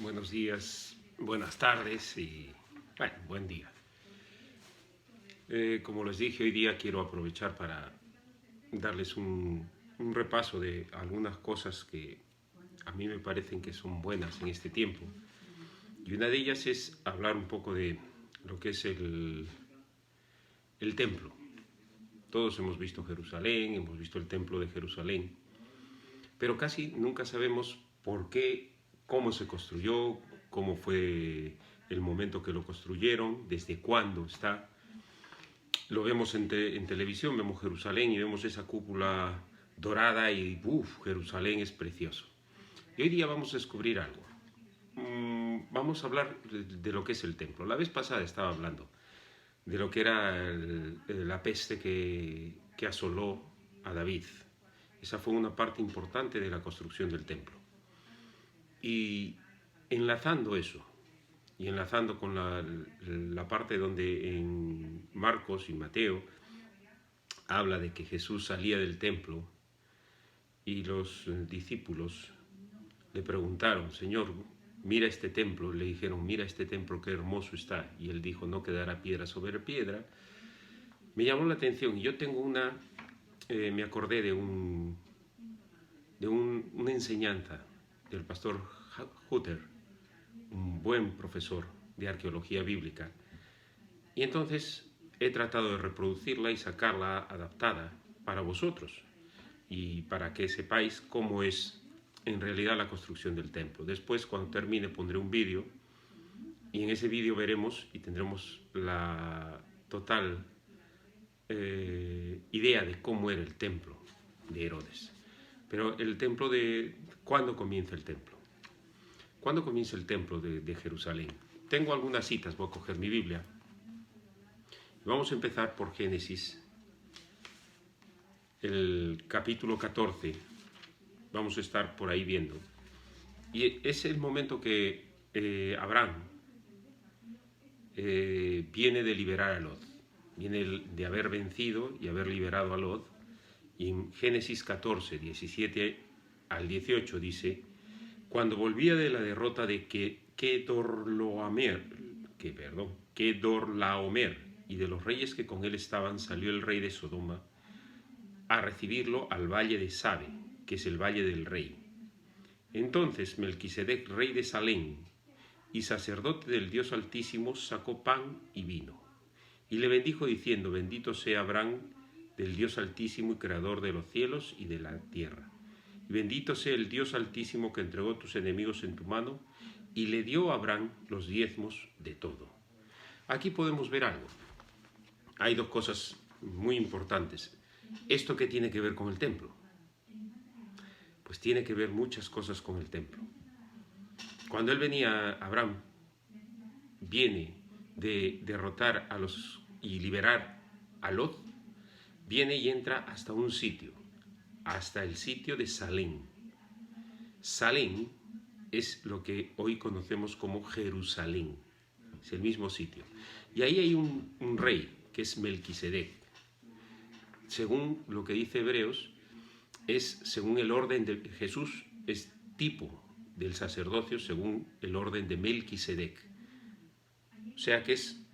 Buenos días, buenas tardes y bueno, buen día. Como les dije, hoy día quiero aprovechar para darles un repaso de algunas cosas que a mí me parecen que son buenas en este tiempo. Y una de ellas es hablar un poco de lo que es el templo. Todos hemos visto Jerusalén, hemos visto el templo de Jerusalén, pero casi nunca sabemos por qué, cómo se construyó, cómo fue el momento que lo construyeron, desde cuándo está. Lo vemos en televisión, vemos Jerusalén y vemos esa cúpula dorada y Jerusalén es precioso. Y hoy día vamos a descubrir algo. Vamos a hablar de lo que es el templo. La vez pasada estaba hablando de lo que era la peste que asoló a David. Esa fue una parte importante de la construcción del templo. Y enlazando eso, y enlazando con la parte donde en Marcos y Mateo habla de que Jesús salía del templo y los discípulos le preguntaron, Señor, mira este templo, le dijeron, mira este templo, qué hermoso está, y él dijo, no quedará piedra sobre piedra. Me llamó la atención y yo tengo me acordé de una enseñanza del pastor Hutter, un buen profesor de arqueología bíblica, y entonces he tratado de reproducirla y sacarla adaptada para vosotros y para que sepáis cómo es en realidad la construcción del templo. Después, cuando termine, pondré un vídeo y en ese vídeo veremos y tendremos la total idea de cómo era el templo de Herodes. Pero el templo de... ¿Cuándo comienza el templo? ¿Cuándo comienza el templo de Jerusalén? Tengo algunas citas, voy a coger mi Biblia. Vamos a empezar por Génesis, el capítulo 14. Vamos a estar por ahí viendo. Y es el momento que Abraham viene de liberar a Lot. Viene de haber vencido y haber liberado a Lot. Y en Génesis 14, 17 al 18 dice, cuando volvía de la derrota de Kedorlaomer y de los reyes que con él estaban, salió el rey de Sodoma a recibirlo al valle de Sabe, que es el valle del rey. Entonces Melquisedec, rey de Salem y sacerdote del Dios Altísimo, sacó pan y vino, y le bendijo diciendo, bendito sea Abraham del Dios Altísimo y creador de los cielos y de la tierra. Y bendito sea el Dios Altísimo que entregó tus enemigos en tu mano, y le dio a Abraham los diezmos de todo. Aquí podemos ver algo. Hay dos cosas muy importantes. ¿Esto qué tiene que ver con el templo? Pues tiene que ver muchas cosas con el templo. Cuando él venía, Abraham viene de derrotar a los y liberar a Lot, viene y entra hasta un sitio, hasta el sitio de Salem. Salem es lo que hoy conocemos como Jerusalén, es el mismo sitio. Y ahí hay un rey, que es Melquisedec. Según lo que dice Hebreos, es según el orden de Jesús, es tipo del sacerdocio según el orden de Melquisedec. O sea que es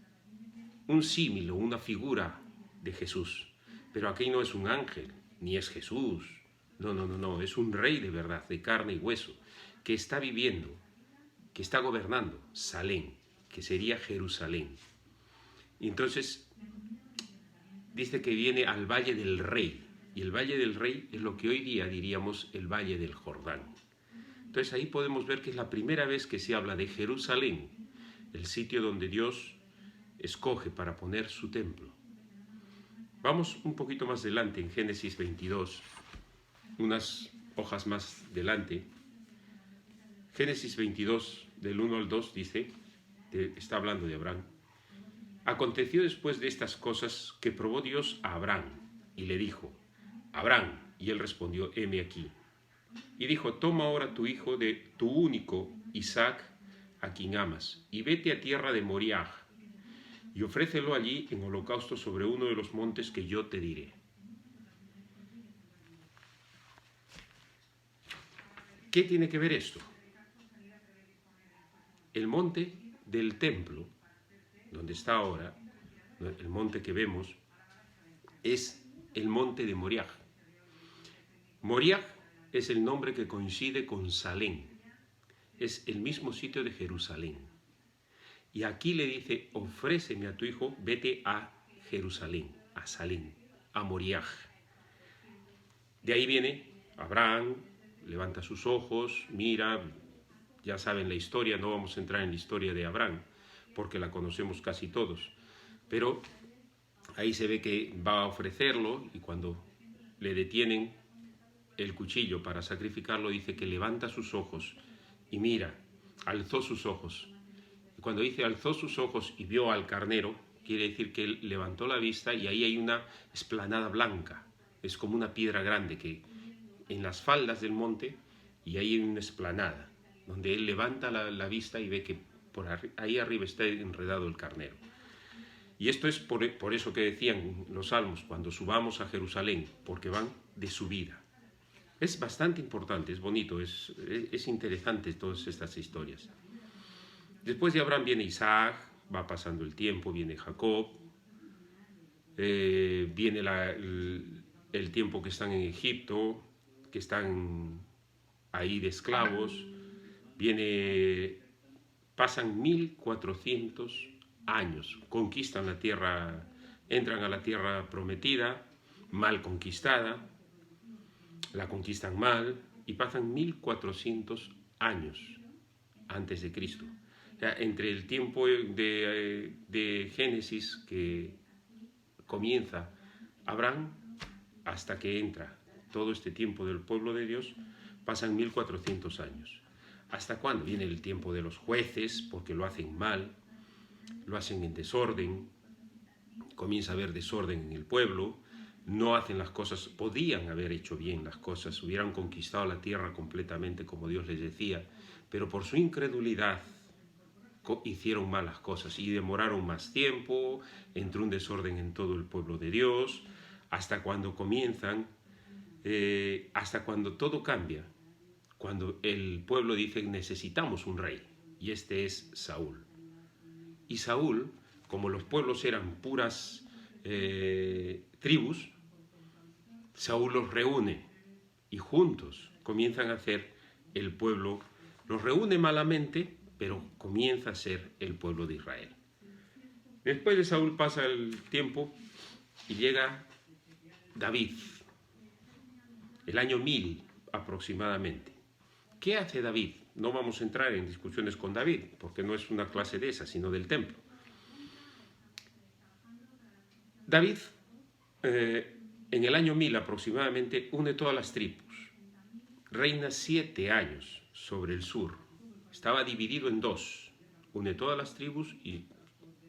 un símil o una figura de Jesús. Pero aquí no es un ángel, ni es Jesús. No, es un rey de verdad, de carne y hueso, que está viviendo, que está gobernando Salem, que sería Jerusalén. Y entonces dice que viene al Valle del Rey, y el Valle del Rey es lo que hoy día diríamos el Valle del Jordán. Entonces ahí podemos ver que es la primera vez que se habla de Jerusalén, el sitio donde Dios escoge para poner su templo. Vamos un poquito más adelante en Génesis 22, unas hojas más adelante. Génesis 22, del 1 al 2, dice, está hablando de Abraham. Aconteció después de estas cosas que probó Dios a Abraham y le dijo, Abraham, y él respondió, heme aquí. Y dijo, toma ahora tu hijo de tu único Isaac, a quien amas, y vete a tierra de Moriah, y ofrécelo allí en holocausto sobre uno de los montes que yo te diré. ¿Qué tiene que ver esto? el monte del templo, donde está ahora, el monte que vemos, es el monte de Moriah. Moriah es el nombre que coincide con Salem. Es el mismo sitio de Jerusalén. Y aquí le dice, ofréceme a tu hijo, vete a Jerusalén, a Salem, a Moriah. De ahí viene Abraham, levanta sus ojos, mira, ya saben la historia, no vamos a entrar en la historia de Abraham, porque la conocemos casi todos, pero ahí se ve que va a ofrecerlo y cuando le detienen el cuchillo para sacrificarlo, dice que levanta sus ojos y mira, alzó sus ojos. Y cuando dice alzó sus ojos y vio al carnero, quiere decir que él levantó la vista y ahí hay una explanada blanca. Es como una piedra grande que en las faldas del monte y ahí hay una explanada, donde él levanta la vista y ve que ahí arriba está enredado el carnero. Y esto es por eso que decían los salmos, cuando subamos a Jerusalén, porque van de subida. Es bastante importante, es bonito, es interesante todas estas historias. Después de Abraham viene Isaac, va pasando el tiempo, viene Jacob, viene el tiempo que están en Egipto, que están ahí de esclavos, pasan 1400 años, conquistan la tierra, entran a la tierra prometida, mal conquistada, la conquistan mal y pasan 1400 años antes de Cristo. O sea, entre el tiempo de Génesis que comienza Abraham hasta que entra todo este tiempo del pueblo de Dios, pasan 1400 años. ¿Hasta cuándo? Viene el tiempo de los jueces, porque lo hacen mal, lo hacen en desorden, comienza a haber desorden en el pueblo, no hacen las cosas, podían haber hecho bien las cosas, hubieran conquistado la tierra completamente como Dios les decía, pero por su incredulidad hicieron malas cosas y demoraron más tiempo, entró un desorden en todo el pueblo de Dios, hasta cuando comienzan, hasta cuando todo cambia, cuando el pueblo dice necesitamos un rey, y este es Saúl. Y Saúl, como los pueblos eran puras tribus, Saúl los reúne y juntos comienzan a hacer el pueblo, los reúne malamente, pero comienza a ser el pueblo de Israel. Después de Saúl pasa el tiempo y llega David, el año 1000 aproximadamente. ¿Qué hace David? No vamos a entrar en discusiones con David, porque no es una clase de esa, sino del templo. David, en el año 1000 aproximadamente, une todas las tribus. Reina 7 años sobre el sur. Estaba dividido en dos. Une todas las tribus y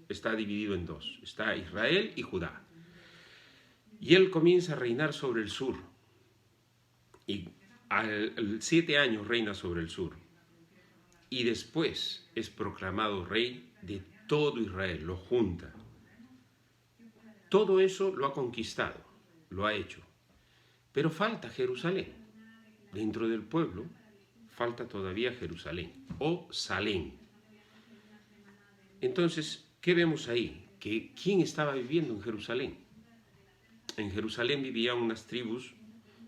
está dividido en dos. Está Israel y Judá. Y él comienza a reinar sobre el sur. Y 7 años reina sobre el sur. Y después es proclamado rey de todo Israel, lo junta. Todo eso lo ha conquistado, lo ha hecho. Pero falta Jerusalén. Dentro del pueblo falta todavía Jerusalén, o Salem. Entonces, ¿qué vemos ahí? ¿Quién estaba viviendo en Jerusalén? En Jerusalén vivían unas tribus,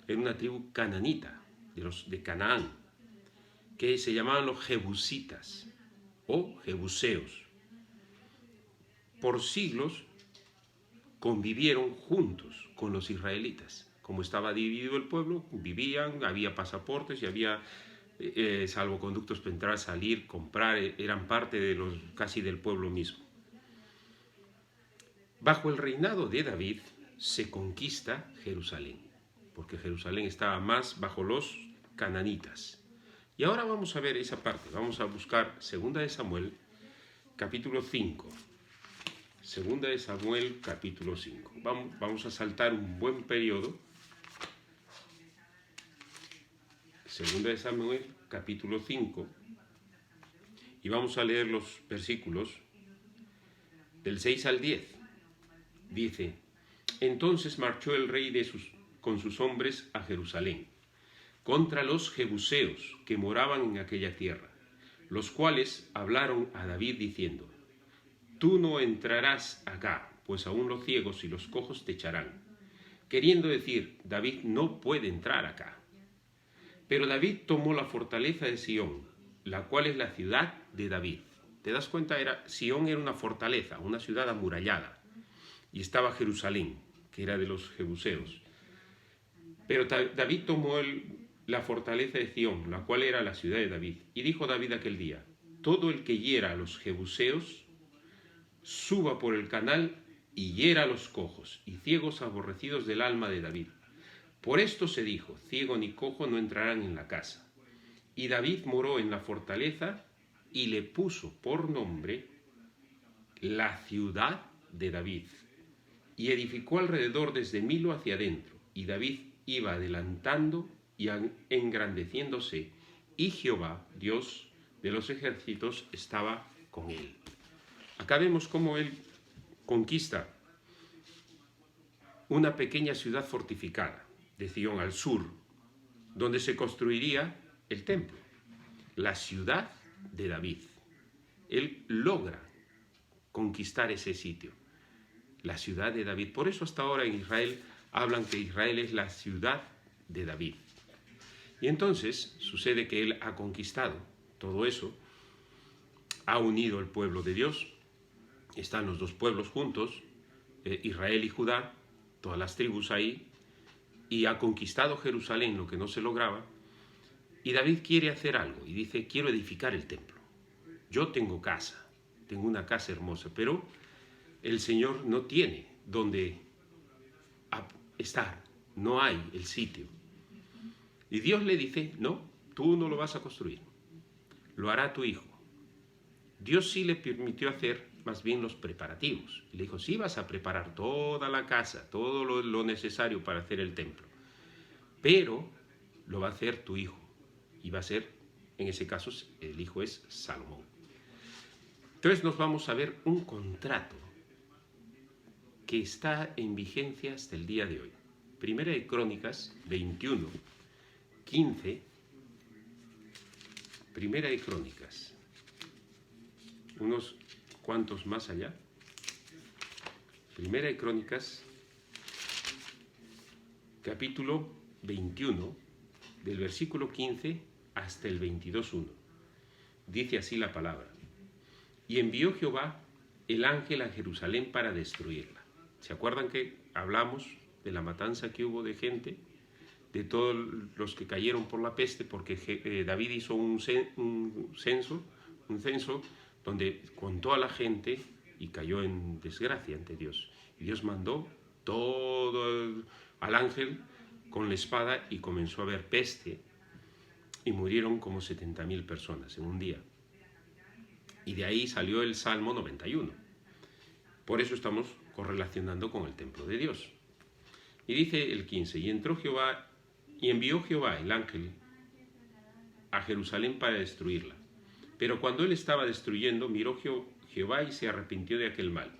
en una tribu cananita, de Canaán, que se llamaban los jebusitas o jebuseos. Por siglos convivieron juntos con los israelitas. Como estaba dividido el pueblo, vivían, había pasaportes y había salvoconductos para entrar, salir, comprar, eran parte casi del pueblo mismo. Bajo el reinado de David se conquista Jerusalén, porque Jerusalén estaba más bajo los cananitas. Y ahora vamos a ver esa parte, vamos a buscar 2 de Samuel, capítulo 5. 2 de Samuel, capítulo 5. Vamos a saltar un buen periodo. 2 de Samuel, capítulo 5. Y vamos a leer los versículos del 6 al 10. Dice: entonces marchó el rey con sus hombres a Jerusalén, contra los jebuseos que moraban en aquella tierra. los cuales hablaron a David diciendo: tú no entrarás acá, pues aún los ciegos y los cojos te echarán. Queriendo decir, David no puede entrar acá. Pero David tomó la fortaleza de Sión, la cual es la ciudad de David. ¿Te das cuenta? Sión era una fortaleza, una ciudad amurallada. Y estaba Jerusalén, que era de los jebuseos. Pero David tomó la fortaleza de Sión, la cual era la ciudad de David. Y dijo David aquel día: todo el que hiera a los jebuseos, suba por el canal y hiera a los cojos y ciegos aborrecidos del alma de David. Por esto se dijo: ciego ni cojo no entrarán en la casa. Y David moró en la fortaleza y le puso por nombre la ciudad de David. Y edificó alrededor desde Milo hacia adentro. Y David iba adelantando y engrandeciéndose, y Jehová, Dios de los ejércitos, estaba con él. Acá vemos cómo él conquista una pequeña ciudad fortificada de Sión al sur, donde se construiría el templo, la ciudad de David. Él logra conquistar ese sitio, la ciudad de David. Por eso hasta ahora en Israel hablan que Israel es la ciudad de David. Y entonces sucede que él ha conquistado todo eso, ha unido el pueblo de Dios, están los dos pueblos juntos, Israel y Judá, todas las tribus ahí, y ha conquistado Jerusalén, lo que no se lograba. Y David quiere hacer algo y dice: quiero edificar el templo. Yo tengo casa, tengo una casa hermosa, pero el Señor no tiene donde estar, no hay el sitio. Y Dios le dice: no, tú no lo vas a construir, lo hará tu hijo. Dios sí le permitió hacer más bien los preparativos. Le dijo: sí, vas a preparar toda la casa, todo lo necesario para hacer el templo, pero lo va a hacer tu hijo. Y va a ser, en ese caso, el hijo es Salomón. Entonces nos vamos a ver un contrato que está en vigencia hasta el día de hoy. Primera de Crónicas 21, 15. Primera de Crónicas, unos cuantos más allá. Primera de Crónicas, capítulo 21, del versículo 15 hasta el 22:1. Dice así la palabra: y envió Jehová el ángel a Jerusalén para destruirla. ¿Se acuerdan que hablamos de la matanza que hubo de gente, de todos los que cayeron por la peste? Porque David hizo un censo donde contó a la gente y cayó en desgracia ante Dios. Y Dios mandó todo al ángel con la espada y comenzó a haber peste y murieron como 70.000 personas en un día. Y de ahí salió el Salmo 91. Por eso estamos correlacionando con el templo de Dios. Y dice el 15: y envió Jehová el ángel a Jerusalén para destruirla. Pero cuando él estaba destruyendo, miró Jehová y se arrepintió de aquel mal.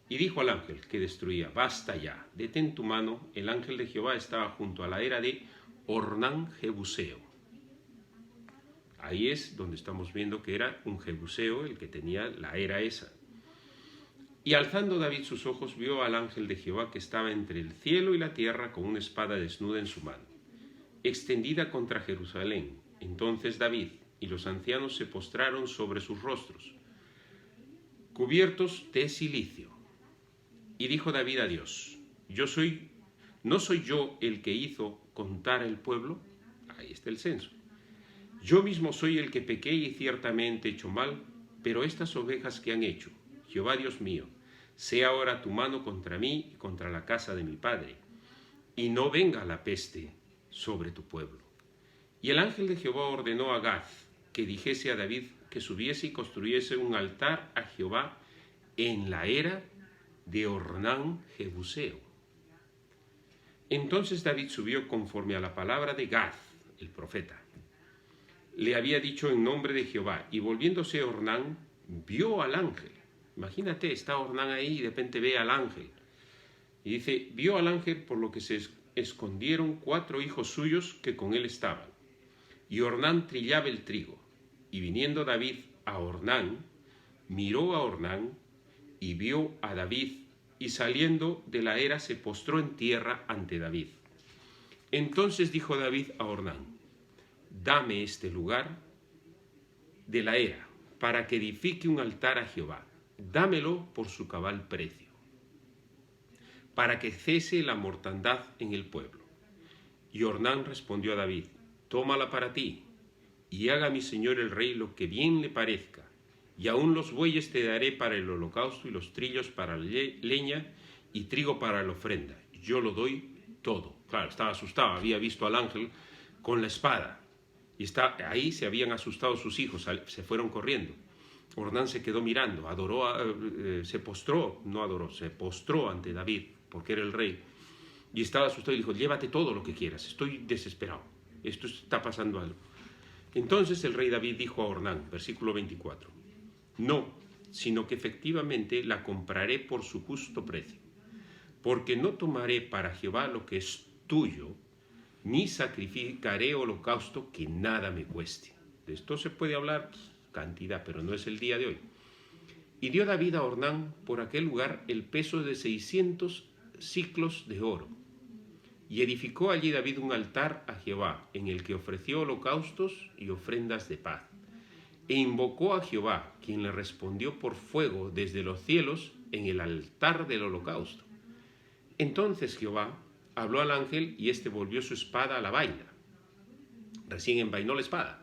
Y dijo al ángel que destruía: basta ya, detén tu mano. El ángel de Jehová estaba junto a la era de Ornán Jebuseo. Ahí es donde estamos viendo que era un jebuseo el que tenía la era esa. Y alzando David sus ojos, vio al ángel de Jehová que estaba entre el cielo y la tierra con una espada desnuda en su mano, extendida contra Jerusalén. Entonces David y los ancianos se postraron sobre sus rostros, cubiertos de cilicio. Y dijo David a Dios: ¿no soy yo el que hizo contar el pueblo? Ahí está el censo. Yo mismo soy el que pequé y ciertamente he hecho mal, pero estas ovejas que han hecho, Jehová Dios mío, sea ahora tu mano contra mí y contra la casa de mi padre, y no venga la peste sobre tu pueblo. Y el ángel de Jehová ordenó a Gad que dijese a David que subiese y construyese un altar a Jehová en la era de Ornán Jebuseo. Entonces David subió conforme a la palabra de Gad, el profeta. Le había dicho en nombre de Jehová, y volviéndose Ornán, vio al ángel. Imagínate, está Ornán ahí y de repente ve al ángel. Y dice: vio al ángel, por lo que se escondieron 4 hijos suyos que con él estaban. Y Ornán trillaba el trigo. Y viniendo David a Ornán, miró a Ornán y vio a David, y saliendo de la era se postró en tierra ante David. Entonces dijo David a Ornán: dame este lugar de la era, para que edifique un altar a Jehová. Dámelo por su cabal precio, para que cese la mortandad en el pueblo. Y Ornán respondió a David: tómala para ti, y haga mi señor el rey lo que bien le parezca, y aún los bueyes te daré para el holocausto, y los trillos para leña, y trigo para la ofrenda. Yo lo doy todo. Claro, estaba asustado, había visto al ángel con la espada, y ahí se habían asustado sus hijos, se fueron corriendo. Ornán se quedó mirando, se postró ante David, porque era el rey, y estaba asustado y dijo: llévate todo lo que quieras, estoy desesperado, esto está pasando algo. Entonces el rey David dijo a Ornán, versículo 24: no, sino que efectivamente la compraré por su justo precio, porque no tomaré para Jehová lo que es tuyo, ni sacrificaré holocausto que nada me cueste. De esto se puede hablar cantidad, pero no es el día de hoy. Y dio David a Ornán por aquel lugar el peso de 600 siclos de oro. Y edificó allí David un altar a Jehová, en el que ofreció holocaustos y ofrendas de paz. E invocó a Jehová, quien le respondió por fuego desde los cielos en el altar del holocausto. Entonces Jehová habló al ángel, y éste volvió su espada a la vaina. Recién envainó la espada.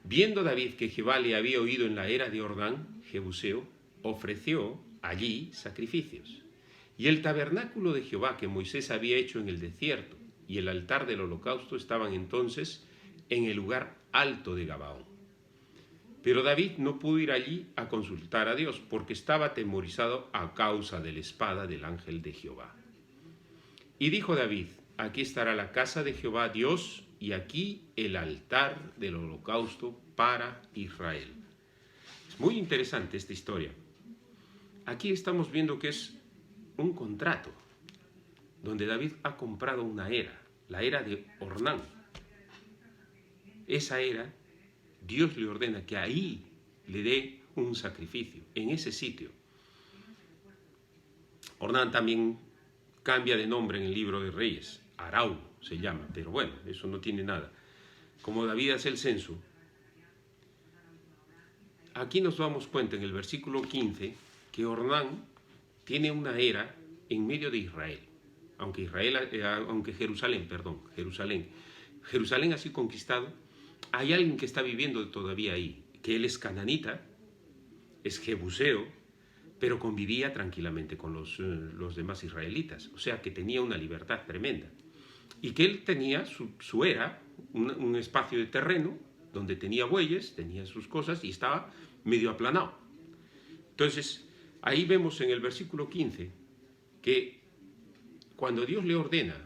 Viendo David que Jehová le había oído en la era de Ornán, Jebuseo, ofreció allí sacrificios. Y el tabernáculo de Jehová que Moisés había hecho en el desierto y el altar del holocausto estaban entonces en el lugar alto de Gabaón. Pero David no pudo ir allí a consultar a Dios, porque estaba atemorizado a causa de la espada del ángel de Jehová. Y dijo David: aquí estará la casa de Jehová Dios, y aquí el altar del holocausto para Israel. Es muy interesante esta historia. Aquí estamos viendo que es un contrato, donde David ha comprado una era, la era de Ornán. Esa era, Dios le ordena que ahí le dé un sacrificio, en ese sitio. Ornán también cambia de nombre en el libro de Reyes, Arau se llama, pero bueno, eso no tiene nada. Como David hace el censo, aquí nos damos cuenta en el versículo 15 que Ornán tiene una era en medio de Israel, aunque Jerusalén ha sido conquistado. Hay alguien que está viviendo todavía ahí, que él es cananita, es jebuseo, pero convivía tranquilamente con los demás israelitas, o sea que tenía una libertad tremenda. Y que él tenía su era, un espacio de terreno, donde tenía bueyes, tenía sus cosas, y estaba medio aplanado. Entonces, ahí vemos en el versículo 15, que cuando Dios le ordena,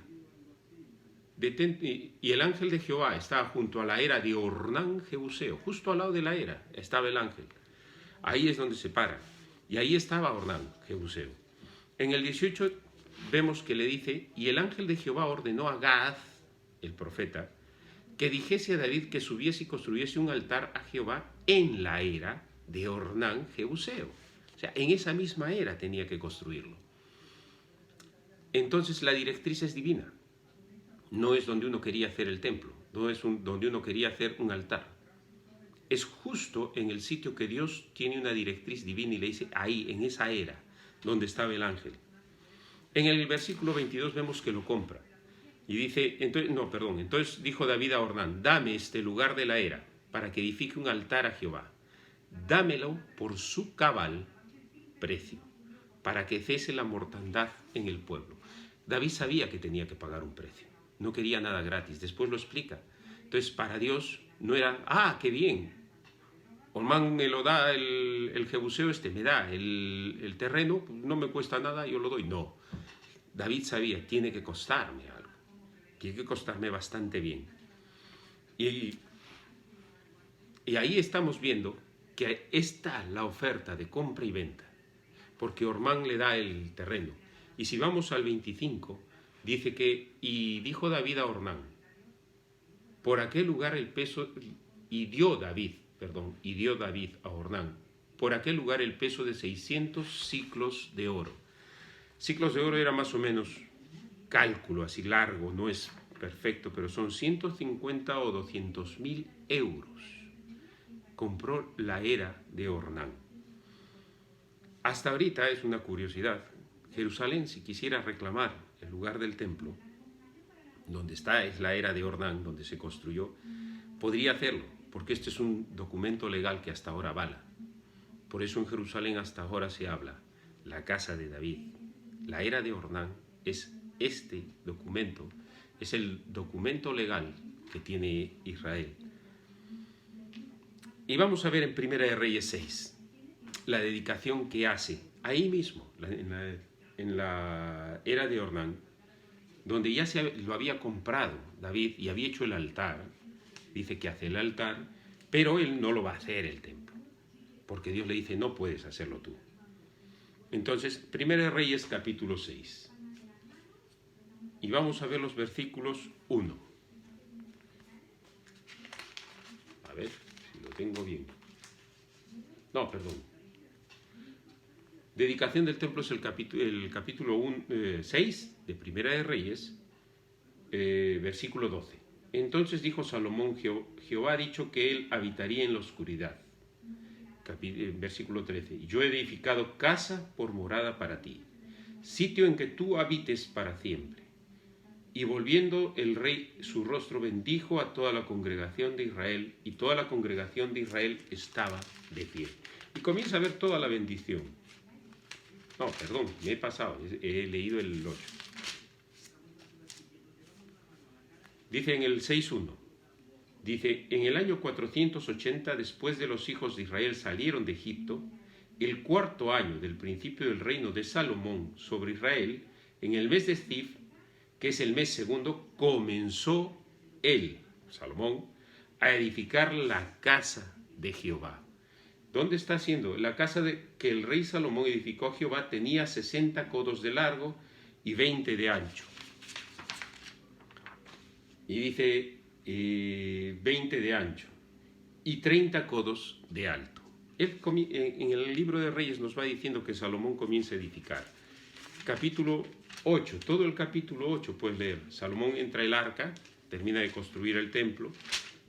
y el ángel de Jehová estaba junto a la era de Ornán Jebuseo, justo al lado de la era estaba el ángel, ahí es donde se para, y ahí estaba Ornán Jebuseo. En el 18 vemos que le dice: y el ángel de Jehová ordenó a Gad, el profeta, que dijese a David que subiese y construyese un altar a Jehová en la era de Ornán Jebuseo. O sea, en esa misma era tenía que construirlo. Entonces la directriz es divina. No es donde uno quería hacer el templo, no es donde uno quería hacer un altar. Es justo en el sitio que Dios tiene una directriz divina y le dice: ahí, en esa era, donde estaba el ángel. En el versículo 22 vemos que lo compra. Y dice, entonces dijo David a Ornán: dame este lugar de la era, para que edifique un altar a Jehová. Dámelo por su cabal precio, para que cese la mortandad en el pueblo. David sabía que tenía que pagar un precio, no quería nada gratis, después lo explica. Entonces para Dios no era: qué bien, Ornán me lo da el jebuseo, me da el terreno, no me cuesta nada, yo lo doy. No, David sabía: tiene que costarme algo, tiene que costarme bastante bien. Y ahí estamos viendo que está la oferta de compra y venta, porque Ornán le da el terreno. Y si vamos al 25, dice que: y dijo David a Ornán: por aquel lugar el peso y dio David a Ornán por aquel lugar el peso de 600 siclos de oro. Siclos de oro era más o menos cálculo así largo, no es perfecto, pero son 150 o 200.000 euros. Compró la era de Ornán. Hasta ahorita es una curiosidad. Jerusalén, si quisiera reclamar el lugar del templo, donde está es la era de Ornán, donde se construyó, podría hacerlo, porque este es un documento legal que hasta ahora avala. Por eso en Jerusalén hasta ahora se habla, la casa de David. La era de Ornán es este documento, es el documento legal que tiene Israel. Y vamos a ver en Primera de Reyes 6, la dedicación que hace, ahí mismo, en la era de Ornán, donde ya lo había comprado David y había hecho el altar. Dice que hace el altar, pero él no lo va a hacer el templo, porque Dios le dice, no puedes hacerlo tú. Entonces, Primera de Reyes capítulo 6. Y vamos a ver los versículos 1. A ver si lo tengo bien. No, perdón. Dedicación del templo es el capítulo 6 de Primera de Reyes, versículo 12. Entonces dijo Salomón, Jehová ha dicho que él habitaría en la oscuridad. Versículo 13. Yo he edificado casa por morada para ti, sitio en que tú habites para siempre. Y volviendo el rey su rostro bendijo a toda la congregación de Israel, y toda la congregación de Israel estaba de pie. Y comienza a ver toda la bendición. No, perdón, me he pasado, he leído el 8. Dice en el 6.1, dice, en el año 480, después de los hijos de Israel salieron de Egipto, el cuarto año del principio del reino de Salomón sobre Israel, en el mes de Zif, que es el mes segundo, comenzó él, Salomón, a edificar la casa de Jehová. ¿Dónde está haciendo? La casa que el rey Salomón edificó a Jehová tenía 60 codos de largo y 20 de ancho. Y dice 20 de ancho y 30 codos de alto. En el libro de Reyes nos va diciendo que Salomón comienza a edificar. Capítulo 8, todo el capítulo 8 puedes leer. Salomón entra el arca, termina de construir el templo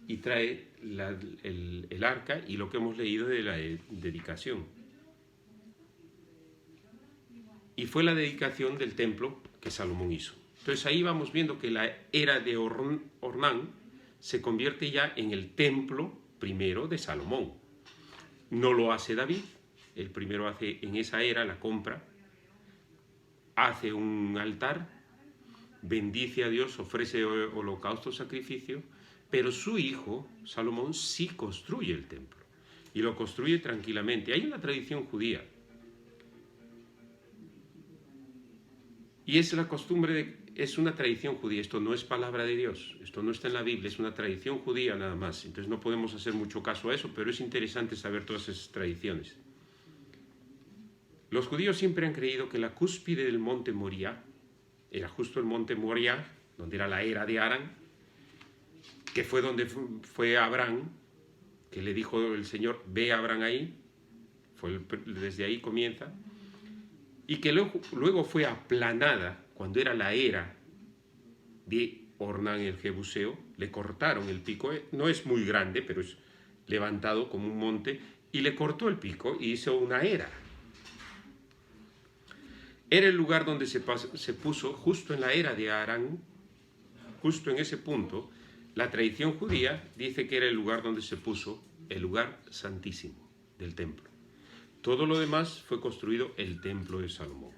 y trae el arca y lo que hemos leído de la dedicación. Y fue la dedicación del templo que Salomón hizo. Entonces ahí vamos viendo que la era de Ornán se convierte ya en el templo primero de Salomón. No lo hace David, el primero hace en esa era, la compra, hace un altar, bendice a Dios, ofrece holocausto, sacrificio, pero su hijo, Salomón, sí construye el templo y lo construye tranquilamente. Hay una tradición judía y es la costumbre es una tradición judía, esto no es palabra de Dios, esto no está en la Biblia, es una tradición judía nada más, entonces no podemos hacer mucho caso a eso, pero es interesante saber todas esas tradiciones. Los judíos siempre han creído que la cúspide del monte Moría era justo el monte Moría, donde era la era de Arán, que fue donde fue Abraham, que le dijo el Señor, ve a Abraham ahí, desde ahí comienza, y que luego fue aplanada cuando era la era de Ornán el Jebuseo, le cortaron el pico, no es muy grande, pero es levantado como un monte, y le cortó el pico y hizo una era. Era el lugar donde se puso, justo en la era de Arán, justo en ese punto, la tradición judía dice que era el lugar donde se puso el lugar santísimo del templo. Todo lo demás fue construido el templo de Salomón.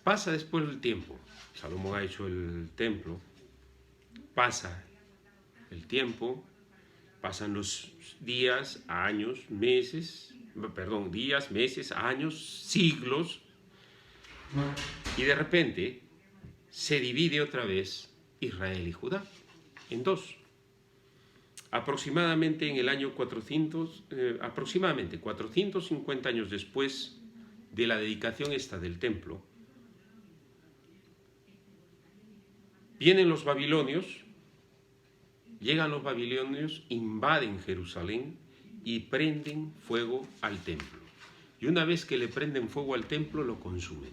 Pasa después el tiempo, Salomón ha hecho el templo, pasa el tiempo, pasan los días, años, meses, años, siglos, y de repente se divide otra vez Israel y Judá en dos. Aproximadamente en el año 450 años después de la dedicación esta del templo, vienen los babilonios Llegan los babilonios, invaden Jerusalén y prenden fuego al templo. Y una vez que le prenden fuego al templo, lo consumen.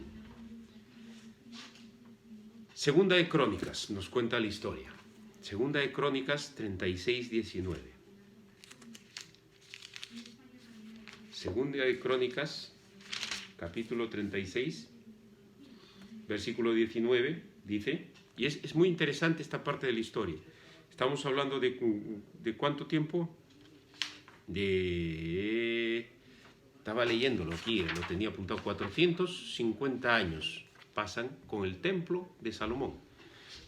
Segunda de Crónicas nos cuenta la historia. Segunda de Crónicas 36-19. Segunda de Crónicas, capítulo 36, versículo 19, dice, y es muy interesante esta parte de la historia. Estamos hablando de ¿cuánto tiempo? Estaba leyéndolo aquí, lo tenía apuntado, 450 años pasan con el templo de Salomón.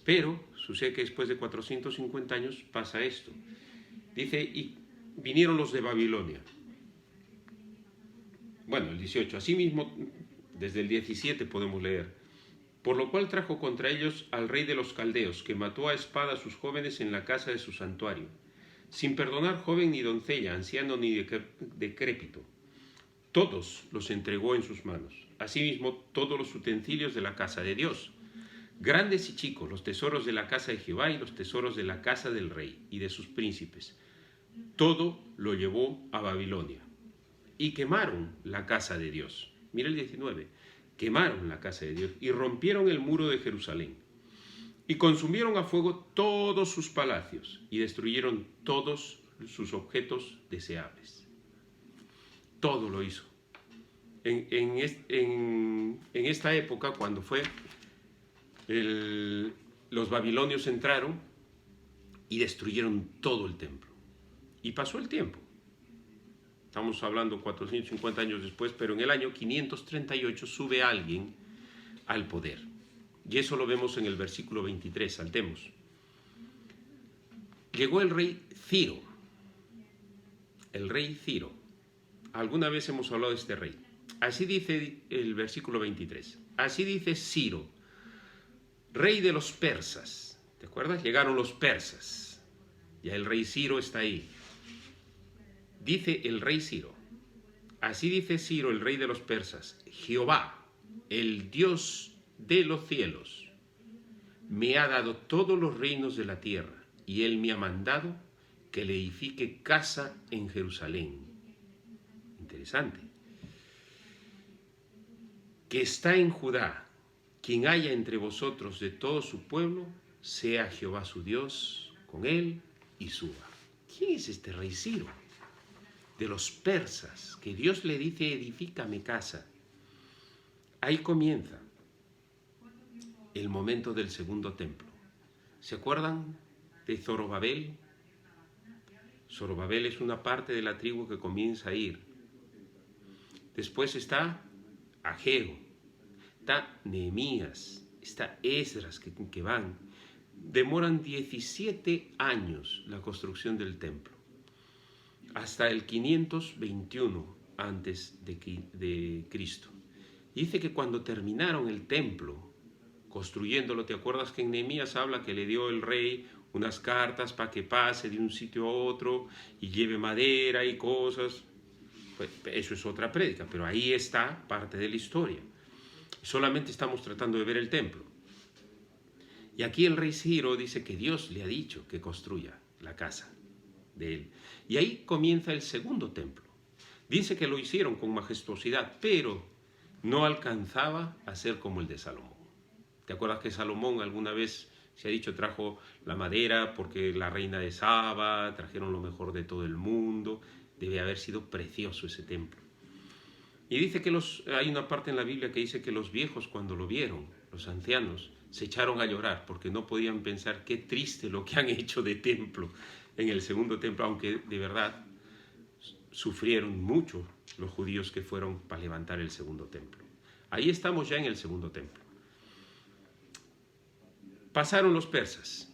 Pero sucede que después de 450 años pasa esto. Dice, y vinieron los de Babilonia. Bueno, el 18, asimismo, desde el 17 podemos leer. Por lo cual trajo contra ellos al rey de los caldeos, que mató a espada a sus jóvenes en la casa de su santuario, sin perdonar joven ni doncella, anciano ni decrépito. Todos los entregó en sus manos. Asimismo, todos los utensilios de la casa de Dios, grandes y chicos, los tesoros de la casa de Jehová y los tesoros de la casa del rey y de sus príncipes. Todo lo llevó a Babilonia. Y quemaron la casa de Dios. Mira el 19. Quemaron la casa de Dios y rompieron el muro de Jerusalén. Y consumieron a fuego todos sus palacios y destruyeron todos sus objetos deseables. Todo lo hizo. En esta época, cuando fue los babilonios entraron y destruyeron todo el templo. Y pasó el tiempo. Estamos hablando 450 años después, pero en el año 538 sube alguien al poder. Y eso lo vemos en el versículo 23, saltemos. Llegó el rey Ciro. El rey Ciro. Alguna vez hemos hablado de este rey. Así dice el versículo 23. Así dice Ciro, rey de los persas. ¿Te acuerdas? Llegaron los persas. Ya el rey Ciro está ahí. Dice el rey Ciro, así dice Ciro, el rey de los persas, Jehová, el Dios de los cielos, me ha dado todos los reinos de la tierra, y él me ha mandado que le edifique casa en Jerusalén. Interesante. Que está en Judá, quien haya entre vosotros de todo su pueblo, sea Jehová su Dios con él y suba. ¿Quién es este rey Ciro? De los persas, que Dios le dice, edifícame casa. Ahí comienza el momento del segundo templo. ¿Se acuerdan de Zorobabel? Zorobabel es una parte de la tribu que comienza a ir. Después está Ageo, está Nehemías, está Esdras que van. Demoran 17 años la construcción del templo. Hasta el 521 antes de Cristo. Dice que cuando terminaron el templo, construyéndolo, ¿te acuerdas que en Nehemías habla que le dio el rey unas cartas para que pase de un sitio a otro y lleve madera y cosas? Pues eso es otra prédica, pero ahí está parte de la historia. Solamente estamos tratando de ver el templo. Y aquí el rey Ciro dice que Dios le ha dicho que construya la casa de él. Y ahí comienza el segundo templo. Dice que lo hicieron con majestuosidad, pero no alcanzaba a ser como el de Salomón. ¿Te acuerdas que Salomón alguna vez se ha dicho trajo la madera porque la reina de Saba, trajeron lo mejor de todo el mundo? Debe haber sido precioso ese templo. Y dice que hay una parte en la Biblia que dice que los viejos cuando lo vieron, los ancianos, se echaron a llorar porque no podían pensar qué triste lo que han hecho de templo en el segundo templo, aunque de verdad sufrieron mucho los judíos que fueron para levantar el segundo templo. Ahí estamos ya en el segundo templo. Pasaron los persas,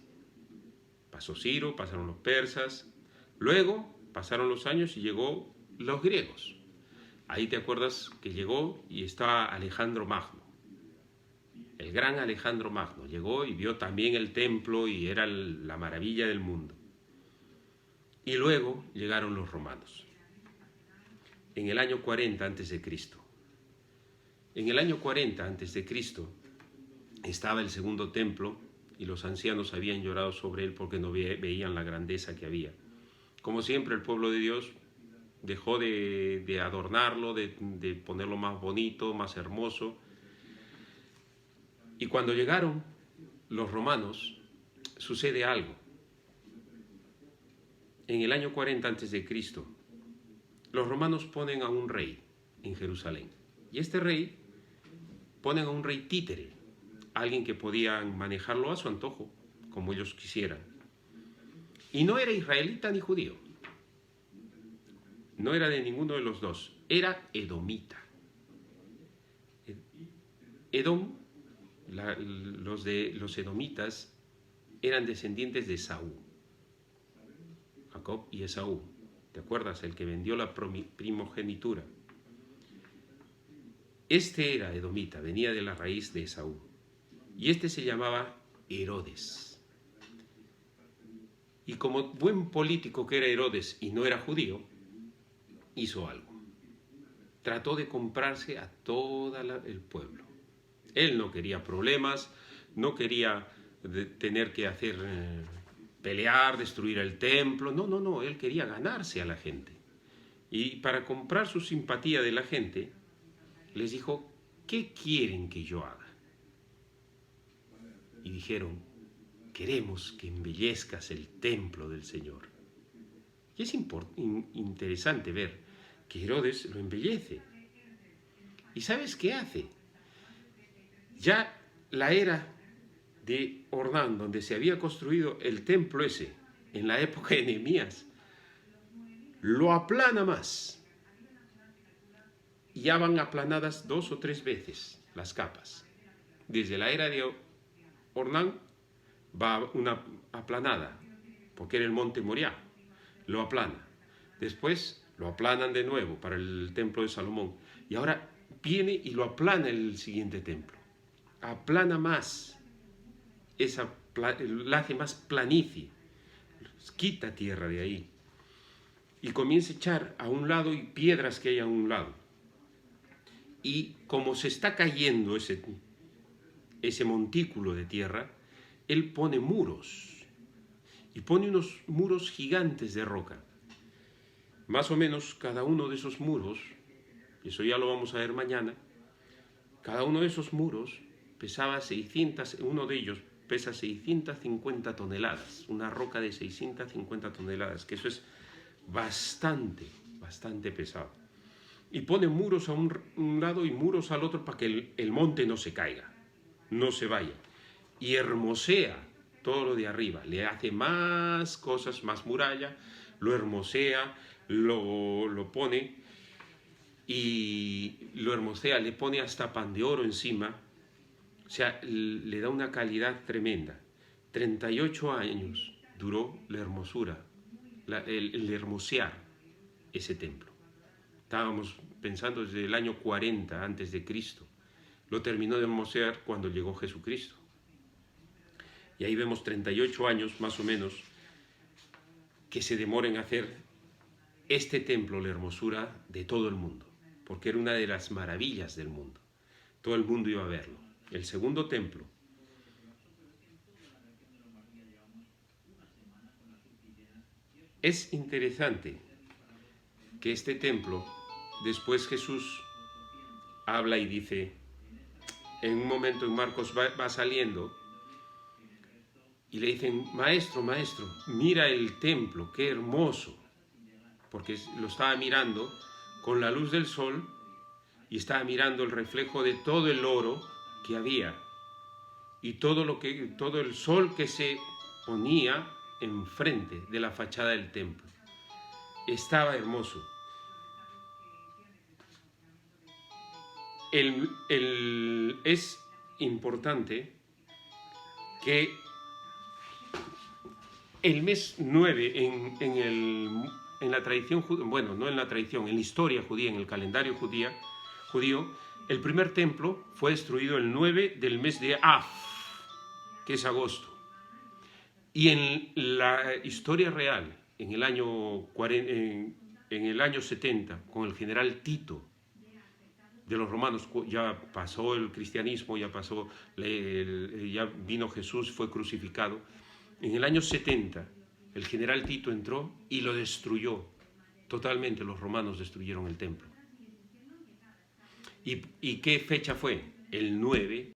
pasó Ciro, pasaron los persas, luego pasaron los años y llegó los griegos. Ahí te acuerdas que llegó y estaba Alejandro Magno. El gran Alejandro Magno llegó y vio también el templo y era la maravilla del mundo. Y luego llegaron los romanos, en el año 40 a.C. En el año 40 a.C. estaba el segundo templo y los ancianos habían llorado sobre él porque no veían la grandeza que había. Como siempre, el pueblo de Dios dejó de adornarlo, de ponerlo más bonito, más hermoso. Y cuando llegaron los romanos, sucede algo. En el año 40 a.C., los romanos ponen a un rey en Jerusalén. Y este rey, ponen a un rey títere, alguien que podían manejarlo a su antojo, como ellos quisieran. Y no era israelita ni judío. No era de ninguno de los dos. Era edomita. Edom, los edomitas eran descendientes de Esaú. Jacob y Esaú. ¿Te acuerdas? El que vendió la primogenitura. Este era edomita, venía de la raíz de Esaú. Y este se llamaba Herodes. Y como buen político que era Herodes y no era judío, hizo algo. Trató de comprarse a todo el pueblo. Él no quería problemas, no quería tener que hacer pelear, destruir el templo. No, él quería ganarse a la gente. Y para comprar su simpatía de la gente, les dijo, ¿qué quieren que yo haga? Y dijeron, queremos que embellezcas el templo del Señor. Y es interesante ver que Herodes lo embellece. ¿Y sabes qué hace? Ya la era de Ornán, donde se había construido el templo ese, en la época de Nehemías, lo aplana más. Y ya van aplanadas 2 o 3 veces las capas. Desde la era de Ornán va una aplanada, porque era el monte Moriah, lo aplana. Después lo aplanan de nuevo para el templo de Salomón. Y ahora viene y lo aplana el siguiente templo. Aplana más, la hace más planicie, quita tierra de ahí. Y comienza a echar a un lado y piedras que hay a un lado. Y como se está cayendo ese montículo de tierra, él pone muros. Y pone unos muros gigantes de roca. Más o menos cada uno de esos muros, y eso ya lo vamos a ver mañana, cada uno de esos muros pesaba 600, uno de ellos pesa 650 toneladas, una roca de 650 toneladas, que eso es bastante pesado. Y pone muros a un lado y muros al otro para que el monte no se caiga, no se vaya. Y hermosea todo lo de arriba, le hace más cosas, más muralla, lo hermosea, lo pone y lo hermosea, le pone hasta pan de oro encima, o sea, le da una calidad tremenda. 38 años duró la hermosura, el hermosear ese templo. Estábamos pensando desde el año 40 antes de Cristo. Lo terminó de hermosear cuando llegó Jesucristo. Y ahí vemos 38 años más o menos que se demora en hacer este templo, la hermosura de todo el mundo, porque era una de las maravillas del mundo. Todo el mundo iba a verlo. El segundo templo es interesante que este templo, después Jesús habla y dice, en un momento en Marcos va saliendo y le dicen, maestro, mira el templo, qué hermoso, porque lo estaba mirando con la luz del sol y estaba mirando el reflejo de todo el oro que había y todo el sol que se ponía enfrente de la fachada del templo. Estaba hermoso. Es importante que el mes 9 en la tradición, bueno, no en la tradición, en la historia judía, en el calendario judío, el primer templo fue destruido el 9 del mes de Av, que es agosto. Y en la historia real, en el año 70, con el general Tito, de los romanos. Ya pasó el cristianismo, ya vino Jesús, fue crucificado. En el año 70, el general Tito entró y lo destruyó totalmente. Los romanos destruyeron el templo. ¿Y qué fecha fue? El 9